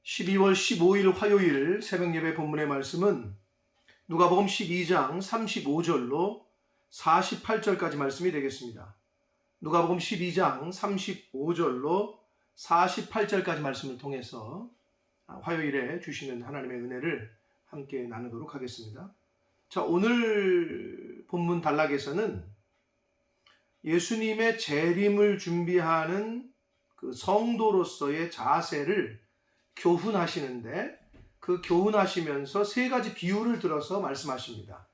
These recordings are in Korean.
12월 15일 화요일 새벽예배 본문의 말씀은 누가복음 12장 35절로 48절까지 말씀이 되겠습니다. 누가복음 12장 35절로 48절까지 말씀을 통해서 화요일에 주시는 하나님의 은혜를 함께 나누도록 하겠습니다. 자, 오늘 본문 단락에서는 예수님의 재림을 준비하는 그 성도로서의 자세를 교훈하시는데, 그 교훈하시면서 세 가지 비유를 들어서 말씀하십니다.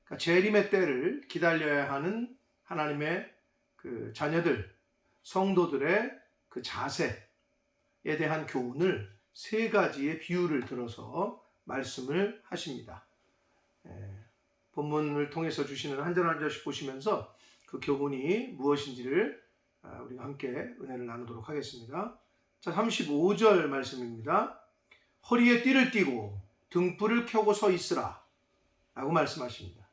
그러니까 재림의 때를 기다려야 하는 하나님의 그 자녀들, 성도들의 그 자세에 대한 교훈을 세 가지의 비유를 들어서 말씀을 하십니다. 본문을 통해서 주시는 한 절 한 절씩 보시면서 그 교훈이 무엇인지를 우리가 함께 은혜를 나누도록 하겠습니다. 자, 35절 말씀입니다. 허리에 띠를 띠고 등불을 켜고 서 있으라 라고 말씀하십니다.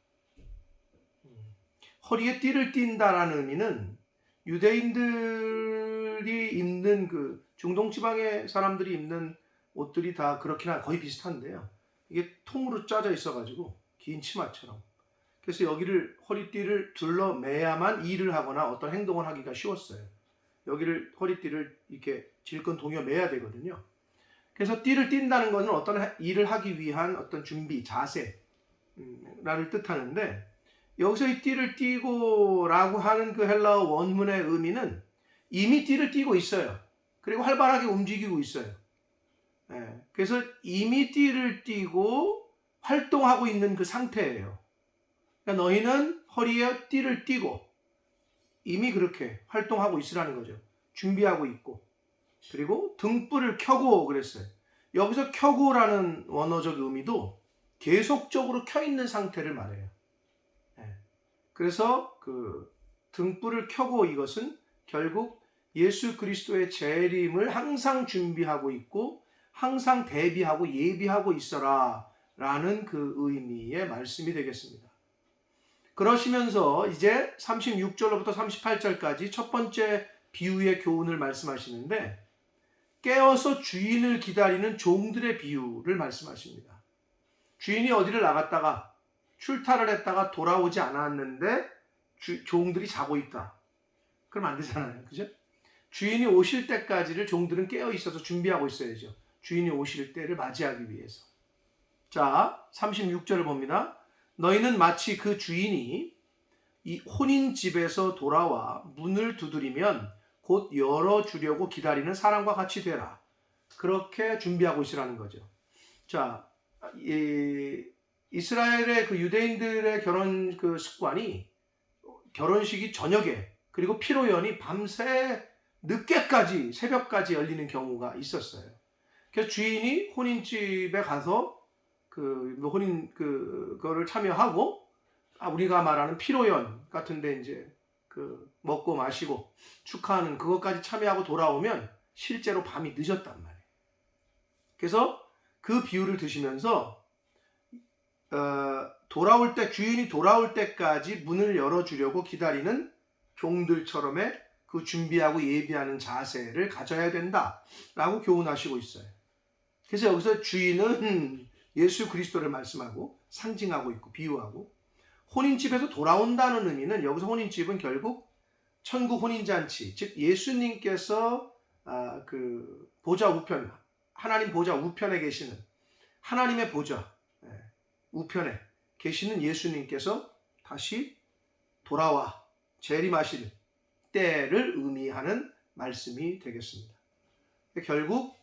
허리에 띠를 띈다라는 의미는 유대인들이 입는 그 중동 지방의 사람들이 입는 옷들이 다 그렇긴 거의 비슷한데요. 이게 통으로 짜져 있어가지고 긴 치마처럼. 그래서 여기를 허리띠를 둘러매야만 일을 하거나 어떤 행동을 하기가 쉬웠어요. 여기를 허리띠를 이렇게 질끈 동여 매야 되거든요. 그래서 띠를 띈다는 것은 어떤 일을 하기 위한 어떤 준비, 자세라를 뜻하는데, 여기서 이 띠를 띠고라고 하는 그 헬라어 원문의 의미는 이미 띠를 띠고 있어요. 그리고 활발하게 움직이고 있어요. 그래서 이미 띠를 띠고 활동하고 있는 그 상태예요. 그러니까 너희는 허리에 띠를 띠고 이미 그렇게 활동하고 있으라는 거죠. 준비하고 있고. 그리고 등불을 켜고 그랬어요. 여기서 켜고라는 원어적 의미도 계속적으로 켜 있는 상태를 말해요. 그래서 그 등불을 켜고, 이것은 결국 예수 그리스도의 재림을 항상 준비하고 있고 항상 대비하고 예비하고 있어라 라는 그 의미의 말씀이 되겠습니다. 그러시면서 이제 36절로부터 38절까지 첫 번째 비유의 교훈을 말씀하시는데, 깨어서 주인을 기다리는 종들의 비유를 말씀하십니다. 주인이 어디를 나갔다가 출타를 했다가 돌아오지 않았는데 종들이 자고 있다. 그러면 안 되잖아요. 그죠? 주인이 오실 때까지를 종들은 깨어 있어서 준비하고 있어야죠. 주인이 오실 때를 맞이하기 위해서. 자, 36절을 봅니다. 너희는 마치 그 주인이 이 혼인집에서 돌아와 문을 두드리면 곧 열어주려고 기다리는 사람과 같이 되라. 그렇게 준비하고 있으라는 거죠. 자, 이스라엘의 그 유대인들의 결혼 그 습관이 결혼식이 저녁에, 그리고 피로연이 밤새 늦게까지, 새벽까지 열리는 경우가 있었어요. 그래서 주인이 혼인집에 가서 그거를 참여하고, 우리가 말하는 피로연 같은데 이제 그 먹고 마시고 축하하는 그것까지 참여하고 돌아오면 실제로 밤이 늦었단 말이에요. 그래서 그 비유를 드시면서 돌아올 때, 주인이 돌아올 때까지 문을 열어주려고 기다리는 종들처럼의 그 준비하고 예비하는 자세를 가져야 된다라고 교훈하시고 있어요. 그래서 여기서 주인은 예수 그리스도를 말씀하고 상징하고 있고 비유하고, 혼인집에서 돌아온다는 의미는, 여기서 혼인집은 결국 천국 혼인잔치, 즉 예수님께서 그 보좌 우편, 하나님 보좌 우편에 계시는, 하나님의 보좌 우편에 계시는 예수님께서 다시 돌아와 재림하실 때를 의미하는 말씀이 되겠습니다. 결국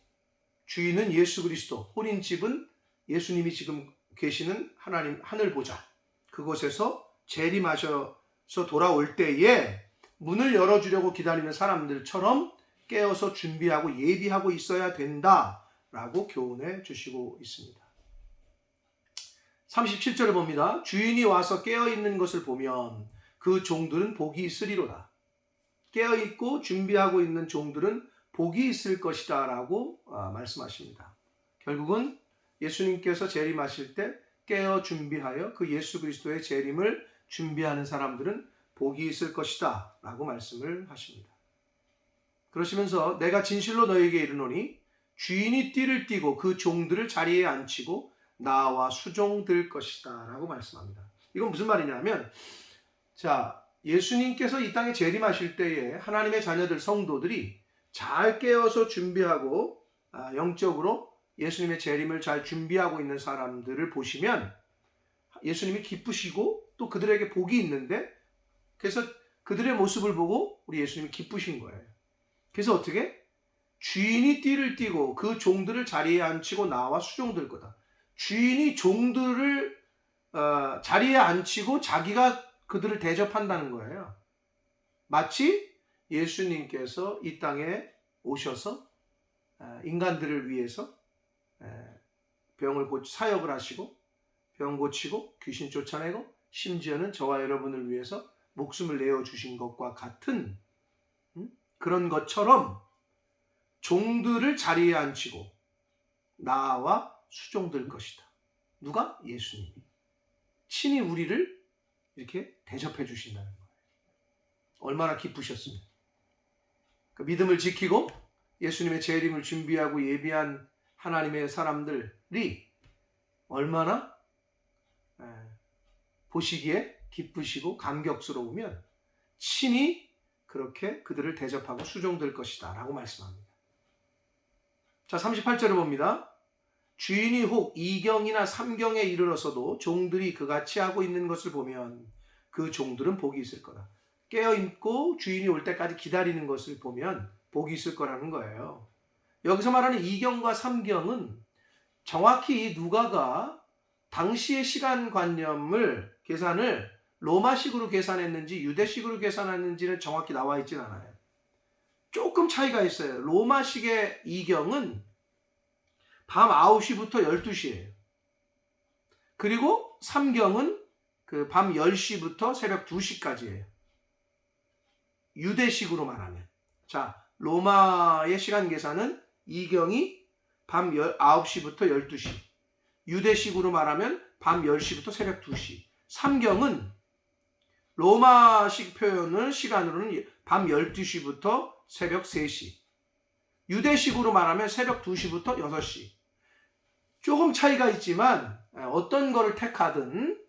주인은 예수 그리스도, 혼인집은 예수님이 지금 계시는 하나님 하늘 보좌, 그곳에서 재림하셔서 돌아올 때에 문을 열어주려고 기다리는 사람들처럼 깨어서 준비하고 예비하고 있어야 된다라고 교훈해 주시고 있습니다. 37절을 봅니다. 주인이 와서 깨어있는 것을 보면 그 종들은 복이 있으리로다. 깨어있고 준비하고 있는 종들은 복이 있을 것이다 라고 말씀하십니다. 결국은 예수님께서 재림하실 때 깨어 준비하여 그 예수 그리스도의 재림을 준비하는 사람들은 복이 있을 것이다 라고 말씀을 하십니다. 그러시면서 내가 진실로 너에게 이르노니 주인이 띠를 띠고 그 종들을 자리에 앉히고 나와 수종될 것이다 라고 말씀합니다. 이건 무슨 말이냐면, 자, 예수님께서 이 땅에 재림하실 때에 하나님의 자녀들 성도들이 잘 깨어서 준비하고 영적으로 예수님의 재림을 잘 준비하고 있는 사람들을 보시면 예수님이 기쁘시고 또 그들에게 복이 있는데, 그래서 그들의 모습을 보고 우리 예수님이 기쁘신 거예요. 그래서 어떻게? 주인이 띠를 띠고 그 종들을 자리에 앉히고 나와 수종될 거다. 주인이 종들을 자리에 앉히고 자기가 그들을 대접한다는 거예요. 마치 예수님께서 이 땅에 오셔서 인간들을 위해서 병을 사역을 하시고 병 고치고 귀신 쫓아내고 심지어는 저와 여러분을 위해서 목숨을 내어주신 것과 같은 그런 것처럼 종들을 자리에 앉히고 나와 수종될 것이다. 누가? 예수님이. 친히 우리를 이렇게 대접해 주신다는 거예요. 얼마나 기쁘셨습니까? 그 믿음을 지키고 예수님의 재림을 준비하고 예비한 하나님의 사람들이 얼마나 보시기에 기쁘시고 감격스러우면 친히 그렇게 그들을 대접하고 수종될 것이다 라고 말씀합니다. 자, 38절을 봅니다. 주인이 혹 2경이나 3경에 이르러서도 종들이 그같이 하고 있는 것을 보면 그 종들은 복이 있을 거다. 깨어있고 주인이 올 때까지 기다리는 것을 보면 복이 있을 거라는 거예요. 여기서 말하는 2경과 3경은 정확히 누가가 당시의 시간관념을 계산을 로마식으로 계산했는지 유대식으로 계산했는지는 정확히 나와 있진 않아요. 조금 차이가 있어요. 로마식의 2경은 밤 9시부터 12시예요. 그리고 3경은 그 밤 10시부터 새벽 2시까지예요. 유대식으로 말하면. 자, 로마의 시간 계산은 2경이 밤 9시부터 12시. 유대식으로 말하면 밤 10시부터 새벽 2시. 3경은 로마식 표현을 시간으로는 밤 12시부터 새벽 3시. 유대식으로 말하면 새벽 2시부터 6시. 조금 차이가 있지만 어떤 거를 택하든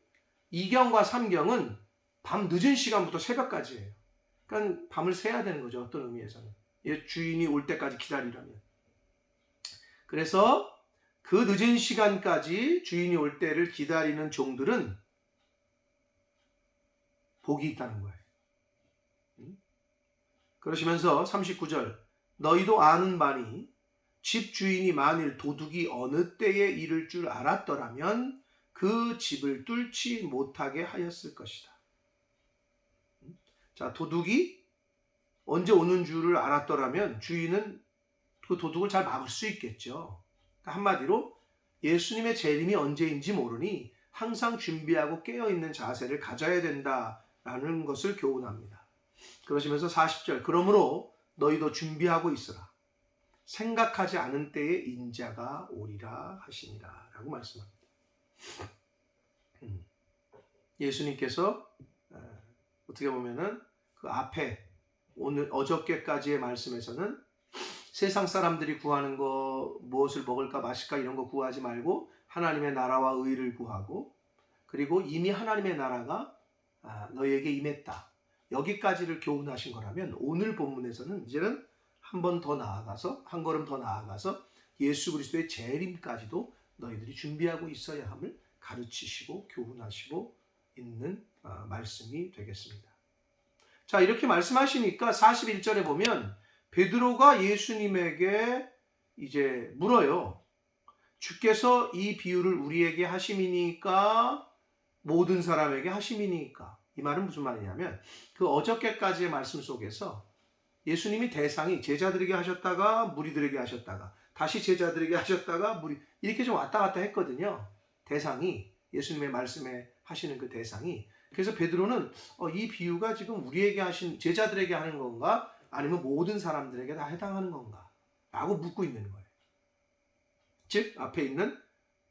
2경과 3경은 밤 늦은 시간부터 새벽까지예요. 그러니까 밤을 새야 되는 거죠. 어떤 의미에서는. 주인이 올 때까지 기다리려면. 그래서 그 늦은 시간까지 주인이 올 때를 기다리는 종들은 복이 있다는 거예요. 그러시면서 39절 너희도 아는 바니 집 주인이 만일 도둑이 어느 때에 이를 줄 알았더라면 그 집을 뚫지 못하게 하였을 것이다. 자, 도둑이 언제 오는 줄을 알았더라면 주인은 그 도둑을 잘 막을 수 있겠죠. 그러니까 한마디로 예수님의 재림이 언제인지 모르니 항상 준비하고 깨어있는 자세를 가져야 된다라는 것을 교훈합니다. 그러시면서 40절 그러므로 너희도 준비하고 있으라. 생각하지 않은 때에 인자가 오리라 하시니라 라고 말씀합니다. 예수님께서 어떻게 보면은 그 앞에 오늘 어저께까지의 말씀에서는 세상 사람들이 구하는 거 무엇을 먹을까 마실까 이런 거 구하지 말고 하나님의 나라와 의를 구하고 그리고 이미 하나님의 나라가 너희에게 임했다. 여기까지를 교훈하신 거라면 오늘 본문에서는 이제는 한 번 더 나아가서 한 걸음 더 나아가서 예수 그리스도의 재림까지도 너희들이 준비하고 있어야 함을 가르치시고 교훈하시고 있는 말씀이 되겠습니다. 자, 이렇게 말씀하시니까 41절에 보면 베드로가 예수님에게 이제 물어요. 주께서 이 비유를 우리에게 하심이니까 모든 사람에게 하심이니까. 이 말은 무슨 말이냐면 그 어저께까지의 말씀 속에서 예수님이 대상이 제자들에게 하셨다가 무리들에게 하셨다가 다시 제자들에게 하셨다가 무리 이렇게 좀 왔다 갔다 했거든요. 대상이 예수님의 말씀에 하시는 그 대상이. 그래서 베드로는 이 비유가 지금 우리에게 하신 제자들에게 하는 건가 아니면 모든 사람들에게 다 해당하는 건가 라고 묻고 있는 거예요. 즉 앞에 있는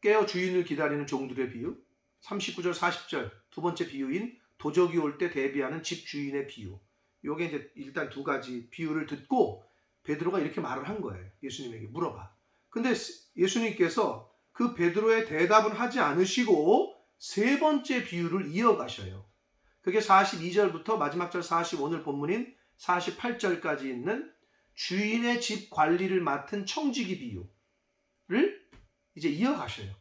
깨어 주인을 기다리는 종들의 비유 39절 40절 두 번째 비유인 도적이 올 때 대비하는 집 주인의 비유. 요게 이제 일단 두 가지 비유를 듣고 베드로가 이렇게 말을 한 거예요. 예수님에게 물어봐. 근데 예수님께서 그 베드로의 대답은 하지 않으시고 세 번째 비유를 이어가셔요. 그게 42절부터 마지막 절 40, 오늘 본문인 48절까지 있는 주인의 집 관리를 맡은 청지기 비유를 이제 이어가셔요.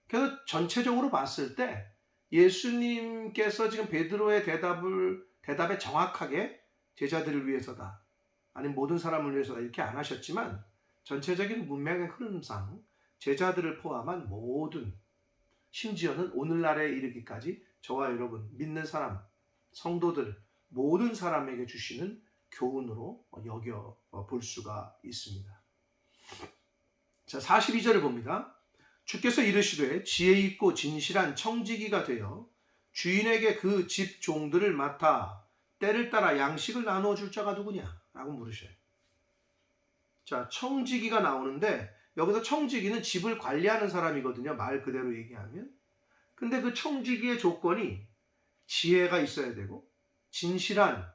그래서 전체적으로 봤을 때 예수님께서 지금 베드로의 대답에 정확하게 제자들을 위해서다, 아니면 모든 사람을 위해서다 이렇게 안 하셨지만 전체적인 문맥의 흐름상 제자들을 포함한 모든, 심지어는 오늘날에 이르기까지 저와 여러분 믿는 사람, 성도들 모든 사람에게 주시는 교훈으로 여겨 볼 수가 있습니다. 자, 42절을 봅니다. 주께서 이르시되 지혜 있고 진실한 청지기가 되어 주인에게 그 집 종들을 맡아 때를 따라 양식을 나누어 줄 자가 누구냐? 라고 물으셔요. 자, 청지기가 나오는데 여기서 청지기는 집을 관리하는 사람이거든요. 말 그대로 얘기하면. 근데 그 청지기의 조건이 지혜가 있어야 되고 진실한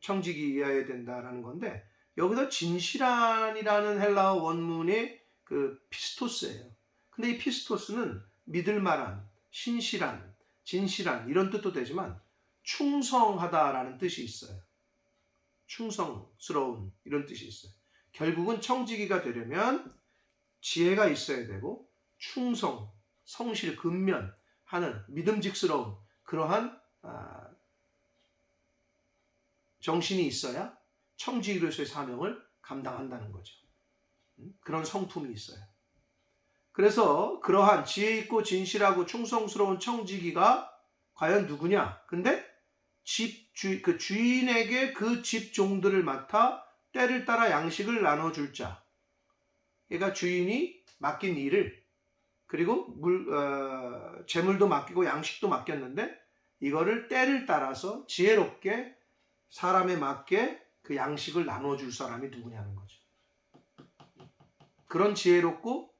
청지기여야 된다라는 건데, 여기서 진실한이라는 헬라어 원문이 그 피스토스예요. 근데 이 피스토스는 믿을 만한, 신실한, 진실한 이런 뜻도 되지만 충성하다라는 뜻이 있어요. 충성스러운 이런 뜻이 있어요. 결국은 청지기가 되려면 지혜가 있어야 되고 충성, 성실, 근면하는 믿음직스러운 그러한 정신이 있어야 청지기로서의 사명을 감당한다는 거죠. 그런 성품이 있어요. 그래서 그러한 지혜 있고 진실하고 충성스러운 청지기가 과연 누구냐? 근데 그 주인에게 그 집 종들을 맡아 때를 따라 양식을 나눠줄 자. 그러니까 주인이 맡긴 일을, 그리고 재물도 맡기고 양식도 맡겼는데 이거를 때를 따라서 지혜롭게 사람에 맞게 그 양식을 나눠줄 사람이 누구냐는 거죠. 그런 지혜롭고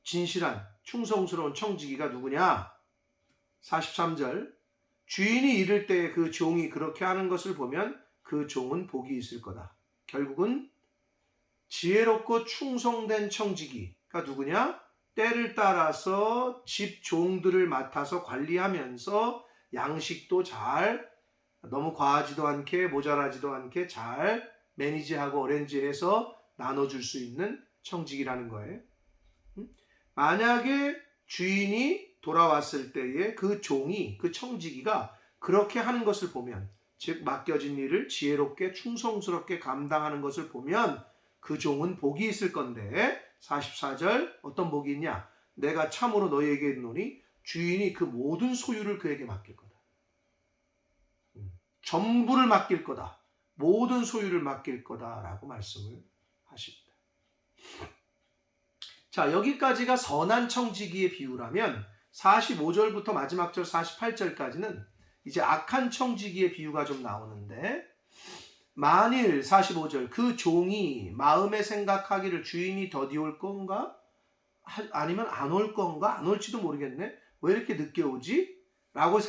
진실한 충성스러운 청지기가 누구냐? 43절, 주인이 이를 때 그 종이 그렇게 하는 것을 보면 그 종은 복이 있을 거다. 결국은 지혜롭고 충성된 청지기가 누구냐? 때를 따라서 집 종들을 맡아서 관리하면서 양식도 잘, 너무 과하지도 않게 모자라지도 않게 잘 매니지하고 어레인지해서 나눠줄 수 있는 청지기라는 거예요. 만약에 주인이 돌아왔을 때에 그 종이, 그 청지기가 그렇게 하는 것을 보면, 즉 맡겨진 일을 지혜롭게 충성스럽게 감당하는 것을 보면 그 종은 복이 있을 건데, 44절 어떤 복이 있냐? 내가 참으로 너희에게 이르노니 주인이 그 모든 소유를 그에게 맡길 거다. 전부를 맡길 거다. 모든 소유를 맡길 거다라고 말씀을 하십니다. 자, 여기까지가 선한 청지기의 비유라면 45절부터 마지막 절 48절까지는 이제 악한 청지기의 비유가 좀 나오는데, 만일 45절 그 종이 마음에 생각하기를 주인이 더디 올 건가? 아니면 안 올 건가? 안 올지도 모르겠네. 왜 이렇게 늦게 오지? 라고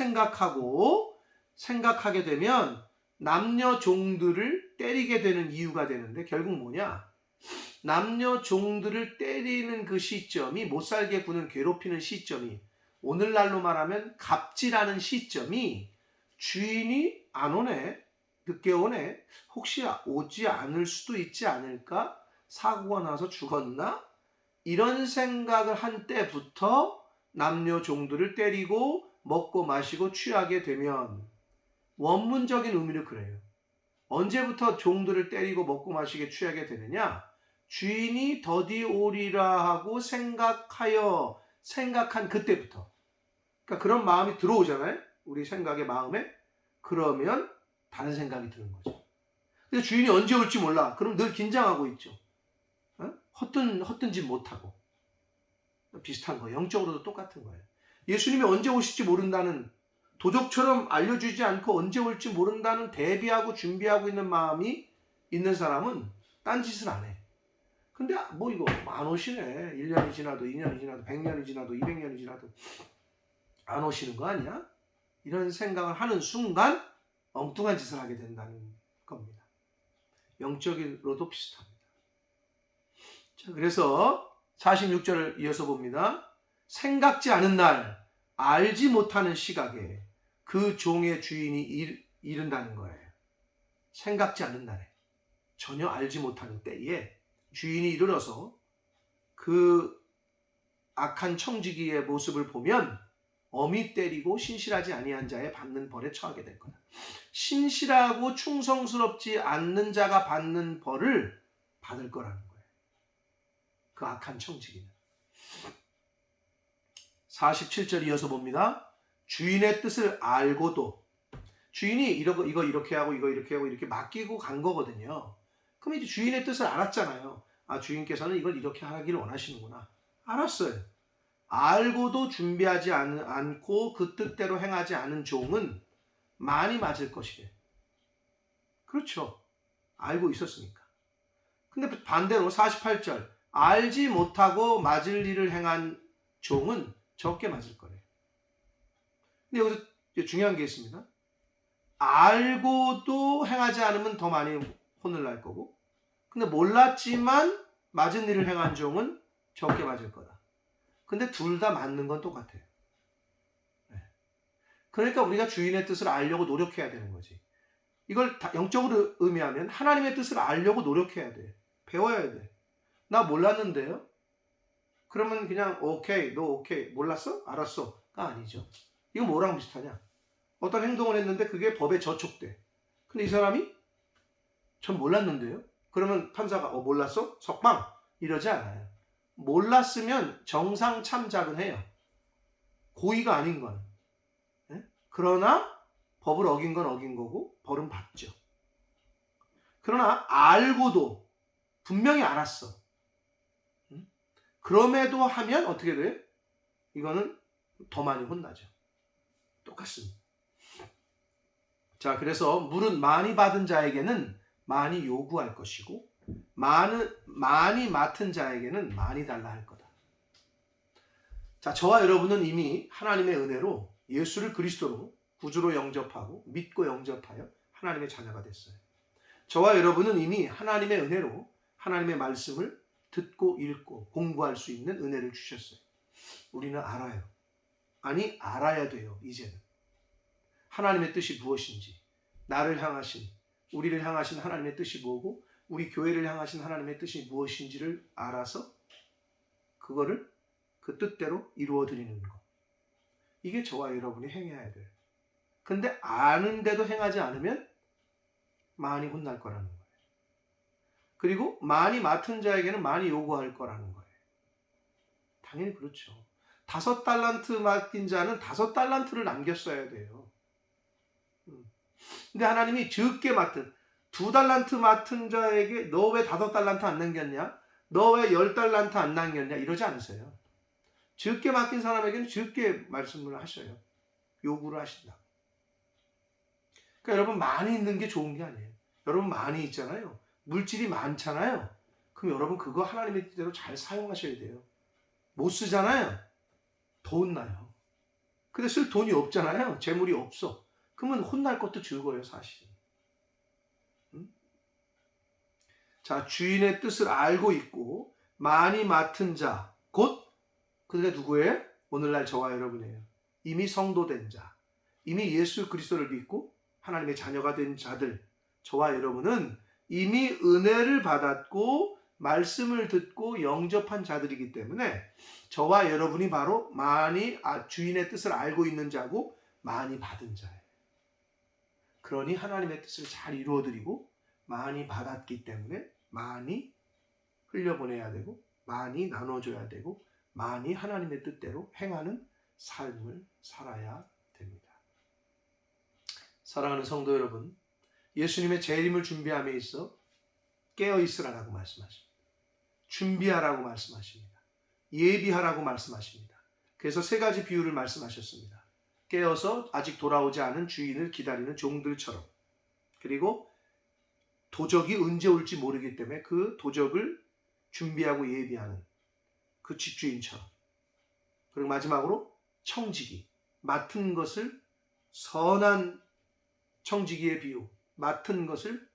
생각하게 되면 남녀 종들을 때리게 되는 이유가 되는데, 결국 뭐냐? 남녀 종들을 때리는 그 시점이, 못살게 구는 괴롭히는 시점이, 오늘날로 말하면 갑질하는 시점이 주인이 안 오네, 늦게 오네, 혹시 오지 않을 수도 있지 않을까? 사고가 나서 죽었나? 이런 생각을 한 때부터 남녀 종들을 때리고 먹고 마시고 취하게 되면, 원문적인 의미는 그래요. 언제부터 종들을 때리고 먹고 마시게 취하게 되느냐? 주인이 더디 오리라 하고 생각한 그때부터. 그러니까 그런 마음이 들어오잖아요. 우리 생각의 마음에. 그러면 다른 생각이 드는 거죠. 근데 주인이 언제 올지 몰라. 그럼 늘 긴장하고 있죠. 헛된 짓 못하고. 비슷한 거예요. 영적으로도 똑같은 거예요. 예수님이 언제 오실지 모른다는, 도적처럼 알려주지 않고 언제 올지 모른다는 대비하고 준비하고 있는 마음이 있는 사람은 딴짓을 안 해. 근데 뭐 이거 안 오시네. 1년이 지나도 2년이 지나도 100년이 지나도 200년이 지나도 안 오시는 거 아니야? 이런 생각을 하는 순간 엉뚱한 짓을 하게 된다는 겁니다. 영적으로도 비슷합니다. 자, 그래서 46절을 이어서 봅니다. 생각지 않은 날, 알지 못하는 시각에 그 종의 주인이 이른다는 거예요. 생각지 않은 날에, 전혀 알지 못하는 때에 주인이 이르러서 그 악한 청지기의 모습을 보면 엄히 때리고 신실하지 아니한 자에 받는 벌에 처하게 될 거다. 신실하고 충성스럽지 않는 자가 받는 벌을 받을 거라는 거예요. 그 악한 청지기는. 47절 이어서 봅니다. 주인의 뜻을 알고도, 주인이 이거 이렇게 하고 이거 이렇게 하고 이렇게 맡기고 간 거거든요. 그럼 이제 주인의 뜻을 알았잖아요. 아, 주인께서는 이걸 이렇게 하기를 원하시는구나. 알았어요. 알고도 준비하지 않고 그 뜻대로 행하지 않은 종은 많이 맞을 것이래. 그렇죠. 알고 있었으니까. 근데 반대로 48절, 알지 못하고 맞을 일을 행한 종은 적게 맞을 거래요. 근데 여기서 중요한 게 있습니다. 알고도 행하지 않으면 더 많이 혼을 날 거고, 근데 몰랐지만 맞은 일을 행한 종은 적게 맞을 거다. 근데 둘 다 맞는 건 똑같아요. 네. 그러니까 우리가 주인의 뜻을 알려고 노력해야 되는 거지. 이걸 영적으로 의미하면 하나님의 뜻을 알려고 노력해야 돼. 배워야 돼. 나 몰랐는데요? 그러면 그냥 오케이, 너 오케이, 몰랐어? 알았어가 아니죠. 이거 뭐랑 비슷하냐? 어떤 행동을 했는데 그게 법에 저촉돼. 근데 이 사람이 전 몰랐는데요? 그러면 판사가 몰랐어? 석방! 이러지 않아요. 몰랐으면 정상 참작은 해요. 고의가 아닌 건. 네? 그러나 법을 어긴 건 어긴 거고 벌은 받죠. 그러나 알고도 분명히 알았어. 그럼에도 하면 어떻게 돼요? 이거는 더 많이 혼나죠. 똑같습니다. 자, 그래서 물은 많이 받은 자에게는 많이 요구할 것이고 많이 맡은 자에게는 많이 달라 할 거다. 자, 저와 여러분은 이미 하나님의 은혜로 예수를 그리스도로 구주로 영접하고 믿고 영접하여 하나님의 자녀가 됐어요. 저와 여러분은 이미 하나님의 은혜로 하나님의 말씀을 듣고 읽고 공부할 수 있는 은혜를 주셨어요. 우리는 알아요. 아니, 알아야 돼요. 이제는. 하나님의 뜻이 무엇인지, 나를 향하신, 우리를 향하신 하나님의 뜻이 뭐고 우리 교회를 향하신 하나님의 뜻이 무엇인지를 알아서 그거를 그 뜻대로 이루어드리는 것. 이게 저와 여러분이 행해야 돼요. 근데 아는데도 행하지 않으면 많이 혼날 거라는 거예요. 그리고 많이 맡은 자에게는 많이 요구할 거라는 거예요. 당연히 그렇죠. 5달란트 맡긴 자는 5달란트를 남겼어야 돼요. 근데 하나님이 적게 맡은 2달란트 맡은 자에게 너 왜 5달란트 안 남겼냐? 너 왜 10달란트 안 남겼냐? 이러지 않으세요. 적게 맡긴 사람에게는 적게 말씀을 하셔요. 요구를 하신다. 그러니까 여러분 많이 있는 게 좋은 게 아니에요. 여러분 많이 있잖아요. 물질이 많잖아요. 그럼 여러분 그거 하나님의 뜻대로 잘 사용하셔야 돼요. 못 쓰잖아요. 더 혼나요. 근데 쓸 돈이 없잖아요. 재물이 없어. 그러면 혼날 것도 적어요, 사실. 자, 주인의 뜻을 알고 있고 많이 맡은 자, 곧 그게 누구예요? 오늘날 저와 여러분이에요. 이미 성도된 자, 이미 예수 그리스도를 믿고 하나님의 자녀가 된 자들, 저와 여러분은 이미 은혜를 받았고 말씀을 듣고 영접한 자들이기 때문에 저와 여러분이 바로 많이 주인의 뜻을 알고 있는 자고 많이 받은 자예요. 그러니 하나님의 뜻을 잘 이루어드리고 많이 받았기 때문에 많이 흘려보내야 되고 많이 나눠줘야 되고 많이 하나님의 뜻대로 행하는 삶을 살아야 됩니다. 사랑하는 성도 여러분, 예수님의 재림을 준비함에 있어 깨어있으라고 말씀하십니다. 준비하라고 말씀하십니다. 예비하라고 말씀하십니다. 그래서 3가지 비유를 말씀하셨습니다. 깨어서 아직 돌아오지 않은 주인을 기다리는 종들처럼, 그리고 도적이 언제 올지 모르기 때문에 그 도적을 준비하고 예비하는 그 집주인처럼, 그리고 마지막으로 청지기, 맡은 것을 선한 청지기의 비유, 맡은 것을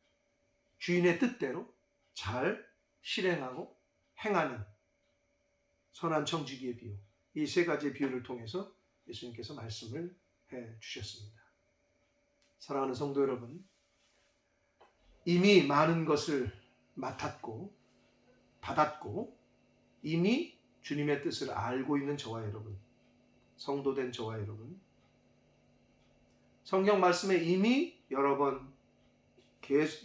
주인의 뜻대로 잘 실행하고 행하는 선한 청지기의 비유, 이 세 가지의 비유를 통해서 예수님께서 말씀을 해 주셨습니다. 사랑하는 성도 여러분, 이미 많은 것을 맡았고 받았고 이미 주님의 뜻을 알고 있는 저와 여러분, 성도된 저와 여러분, 성경 말씀에 이미 여러 번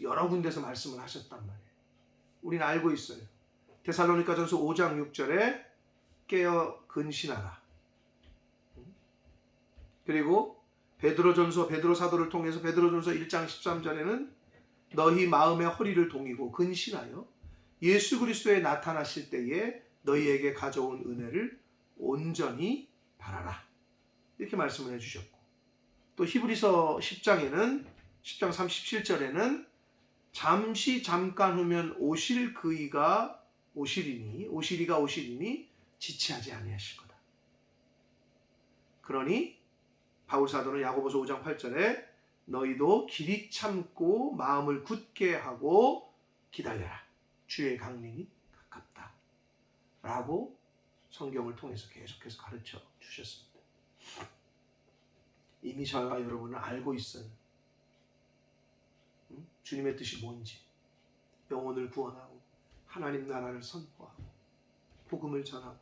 여러 군데서 말씀을 하셨단 말이에요. 우리는 알고 있어요. 데살로니가전서 5장 6절에 깨어 근신하라. 그리고 베드로전서 베드로 사도를 통해서 베드로전서 1장 13절에는 너희 마음의 허리를 동이고 근신하여 예수 그리스도에 나타나실 때에 너희에게 가져온 은혜를 온전히 바라라. 이렇게 말씀을 해주셨고, 또 히브리서 10장 37절에는 잠시 잠깐 후면 오실 그이가 오시리니 지체하지 아니하실 거다. 그러니 바울 사도는 야고보서 5장 8절에 너희도 길이 참고 마음을 굳게 하고 기다려라. 주의 강림이 가깝다. 라고 성경을 통해서 계속해서 가르쳐 주셨습니다. 이미 저와 여러분은 알고 있어요. 주님의 뜻이 뭔지, 영혼을 구원하고 하나님 나라를 선포하고 복음을 전하고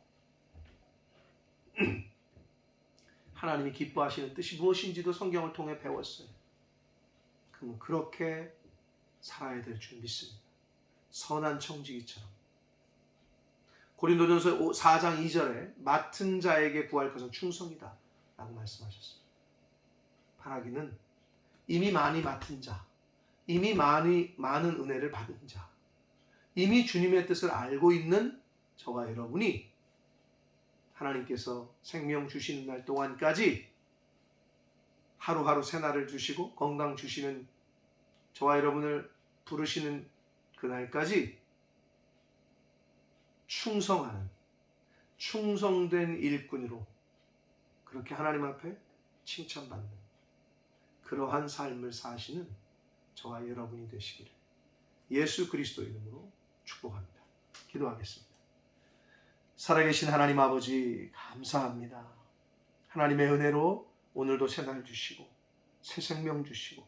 하나님이 기뻐하시는 뜻이 무엇인지도 성경을 통해 배웠어요. 그럼 그렇게 살아야 될 줄 믿습니다. 선한 청지기처럼. 고린도전서 4장 2절에 맡은 자에게 구할 것은 충성이다 라고 말씀하셨습니다. 바라기는 이미 많이 맡은 자, 이미 많은 은혜를 받은 자, 이미 주님의 뜻을 알고 있는 저와 여러분이 하나님께서 생명 주시는 날 동안까지 하루하루 새날을 주시고 건강 주시는 저와 여러분을 부르시는 그날까지 충성하는 충성된 일꾼으로 그렇게 하나님 앞에 칭찬받는 그러한 삶을 사시는 저와 여러분이 되시기를 예수 그리스도 이름으로 축복합니다. 기도하겠습니다. 살아계신 하나님 아버지 감사합니다. 하나님의 은혜로 오늘도 새날 주시고 새 생명 주시고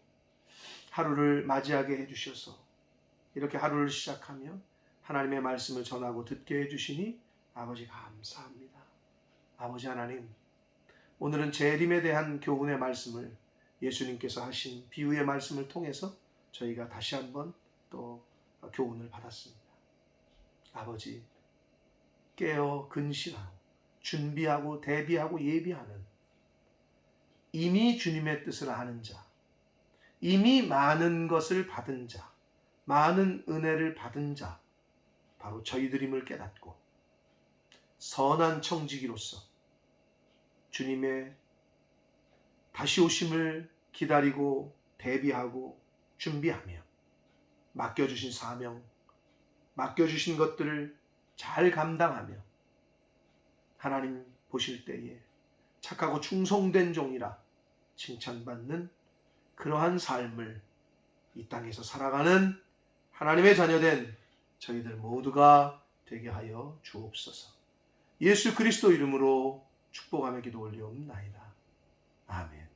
하루를 맞이하게 해주셔서 이렇게 하루를 시작하며 하나님의 말씀을 전하고 듣게 해주시니 아버지 감사합니다. 아버지 하나님, 오늘은 재림에 대한 교훈의 말씀을 예수님께서 하신 비유의 말씀을 통해서 저희가 다시 한번 또 교훈을 받았습니다. 아버지, 깨어 근신하고 준비하고 대비하고 예비하는 이미 주님의 뜻을 아는 자, 이미 많은 것을 받은 자, 많은 은혜를 받은 자, 바로 저희들임을 깨닫고 선한 청지기로서 주님의 다시 오심을 기다리고 대비하고 준비하며 맡겨주신 사명, 맡겨주신 것들을 잘 감당하며 하나님 보실 때에 착하고 충성된 종이라 칭찬받는 그러한 삶을 이 땅에서 살아가는 하나님의 자녀된 저희들 모두가 되게 하여 주옵소서. 예수 그리스도 이름으로 축복하며 기도 올리옵나이다. 아멘.